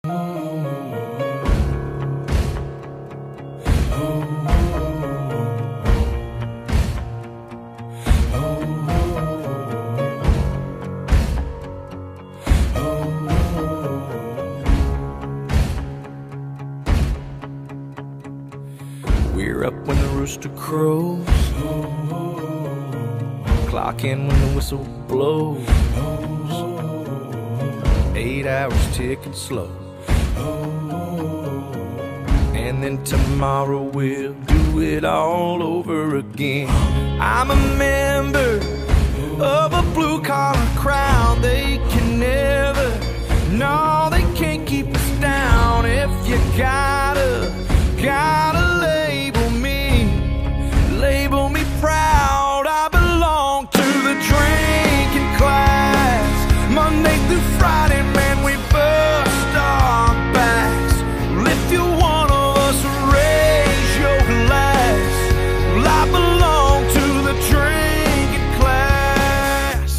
We're up when the rooster crows, clock in when the whistle blows. 8 hours ticking slow, and then tomorrow we'll do it all over again. I'm a member of a blue-collar crowd. They can never, no, they can't keep us down. If you gotta label me proud. I belong to the drinking class. Monday through Friday, man, we bust our backs. Well, if you're one of us, raise your glass. Well, I belong to the drinking class.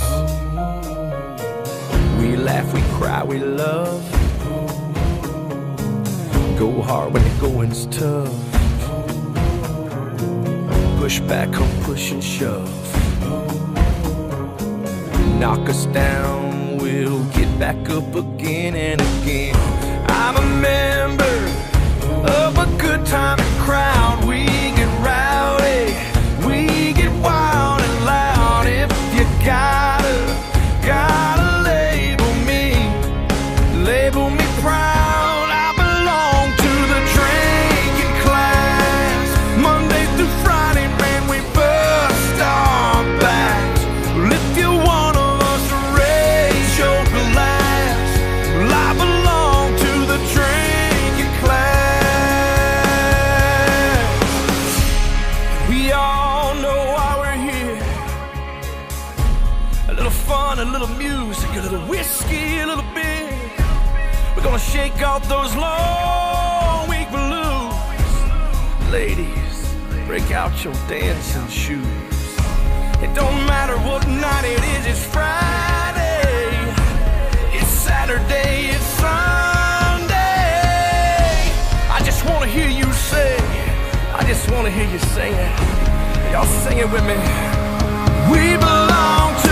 We laugh, we cry, we love. Go hard when the going's tough. Push back, come push and shove. Knock us down, we'll get back up again and again. I'm a member of a good time crowd. We get rowdy, we get wild and loud. If you gotta label me proud. I belong to the drinking class. Monday through Friday, man, we bust our backs. Well, if you're one of us, raise your glass. Well, I belong to the drinking class. We all know why we're here. A little fun, a little music, a little whiskey, a little beer. We're gonna shake off those long week blues. Ladies, break out your dancing shoes. It don't matter what night it is, it's Friday, it's Saturday, it's Sunday. I just wanna hear you say, I just wanna hear you sing it. Y'all sing it with me. We belong to